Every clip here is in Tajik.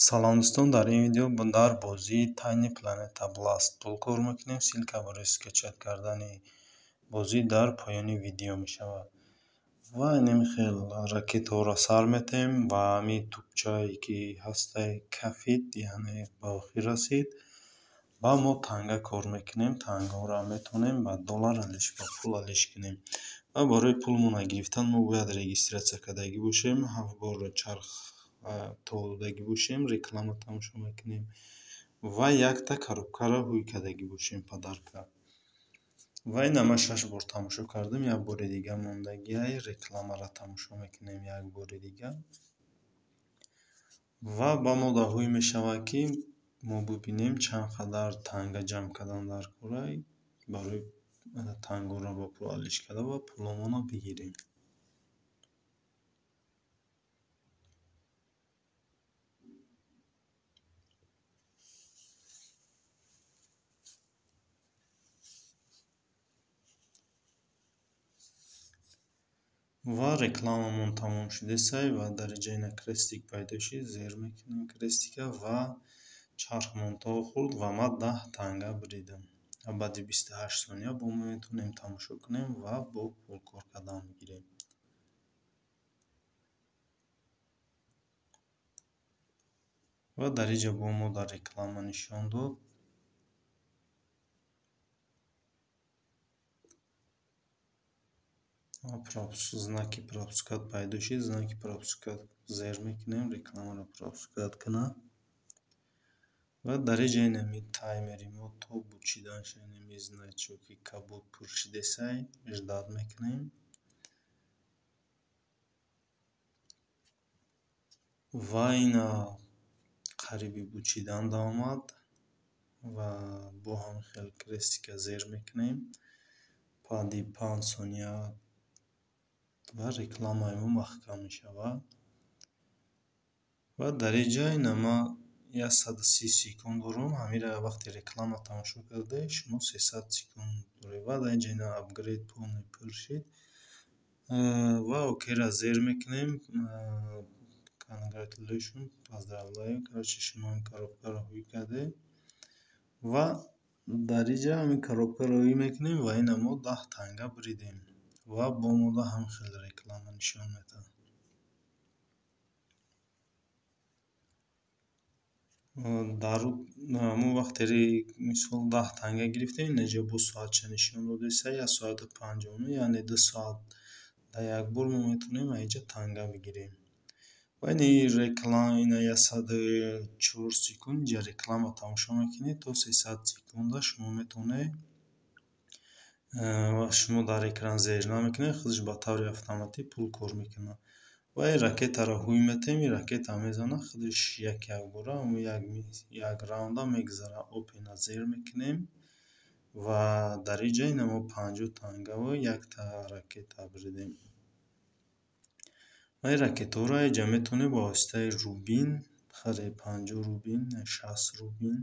Салом дӯстон, дар ин видео дар бозии Tiny Planeta Blast пул кор мекунем. Ссилка барои скачат кардани бозӣ дар поёни видео мешавад. Ва инами хел ракетаҳоро сар метаҳем ва ҳамин тӯбчае ки ҳастаи кафит, яъне ба охир расид. Ва мо танга кор мекунем. Тангаҳоро метавонем ба доллар алиш, ба пул алиш кунем. Ва барои пулмона гирифтан мо бояд регистратсия кардагӣ бошем, 7 бор чарх толдагӣ бошем, реклама тамошо мекунем ва якта коробкаро ҳуй кардагӣ бошем, подарка. Ва ин ҳама 6 бор тамошо кардем. Як бори дига мондагиай рекламаро тамошо мекунем як бори дига. Ва ба мо да ҳуй мешавад ки мо бубинем чанд қадар танга ҷамъ кардан дар корай, барои тангаҳоро ба пул алиш карда ва пуломона бигирем. ва рекламамон тамом шудесай ва дараҷаи на крестик пайдо шид, зер мекунем крестика ва чарх монтоғ хурд ва ман 10 танга буридам. Баъди 28 сония бо мо метавонем тамошо кунем ва бо пул кор кардан бигирем. Ва дар инҷа бо мо дар реклама нишон дод. знаки пропускат пайдо шид. Знаки пропускат зер мекунем, рекламаро пропускат куна. Ва дар инҷа инами таймери мо то бучидан инами значоки кабуд пур шудесай иждад мекунем. Ва ина қариби бучидан омад ва бо ҳам хел крестика зер мекунем. Баъди 5 сония ва рекламаи мо маҳкам мешавад. Ва дар инҷа инама 130 секунд дорам. Ҳамира вақте реклама тамошо карда шумо 300 секунд доред. Ва дар инҷа ина апгрейд полный пур шид. Ва окейра зер мекунем. Congratulation, поздравляю. Короче, шумо ин коробкаро ҳуй кардед. Ва дар инҷа ҳамин коробкаро ҳуй мекунем ва ина мо 10 танга буридем. Ва бо мо да ҳам хел реклама нишон медиҳад. Дар ҳамун вақте мисол 10 танга гирифтем, инҷа бо соатча нишон додеса 1 соату 50 минут, яъне 2 соат дар як бор мо метавонем аз инҷа танга бигирем. Ва ин реклама ина 104 секунд инҷа реклама тамошо мекунед. То 300 секунда шумо метавонед ва шумо дар экран зер намекунед, худаш ба таври автоматӣ пул кор мекунад. Ва ин ракетаро ҳуй метаҳем, ин ракета мезанад, худаш як бора як раунда мегзарад. Опена зер мекунем ва дар инҷа ина мо 50 танга ва якта ракета буридем. Ва ин ракетаҳоро инҷа метавонед ба воситаи рубин бихаред. 50 рубин, 60 рубин.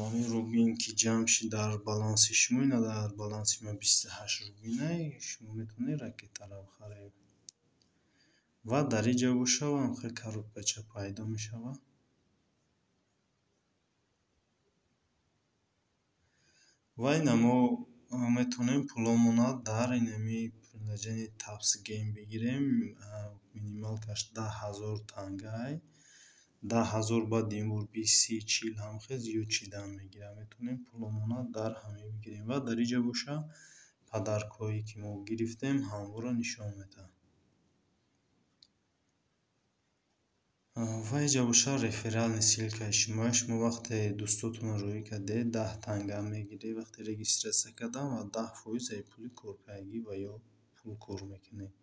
Ҳамин рубин ки ҷамъ шид дар баланси шумо, ина дар баланси ман 28 рубинай, шумо метавонед ракетаро бихаред. Ва дар инҷа боша ва ҳамхел коробкача пайдо мешавад. Ва ина мо метавонем пуломона дар инами приложение Taps Game бигирем. Минималкаш 10,000 тангай. 10,000 баъд ин бор 20, 30, 40 ҳамхел зиёд чидан мегирад. Метавонем пуломона дар ҳамин бигирем. Ва дар инҷа боша падаркҳое ки мо гирифтем ҳамаро нишон медиҳад. Ва инҷа боша реферални ссилкаи шумо. Шумо вақте дӯстотонро роӣ кардед 10 танга мегиред вақте регистратсия кардан ва 10% пули коркардагӣ ва ё пул кор мекунед.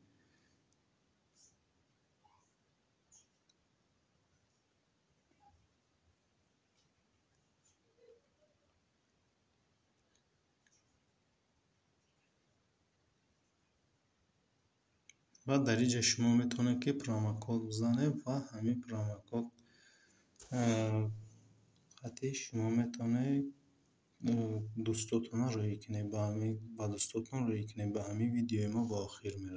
ва дар инҷа шумо метавонед ки промокод бизанед ва ҳамин промокод шумо метавонед дӯстотона роӣ кунед. Ба дӯстотон роӣ кунед. Ба ҳамин видеои мо ба охир мерасад.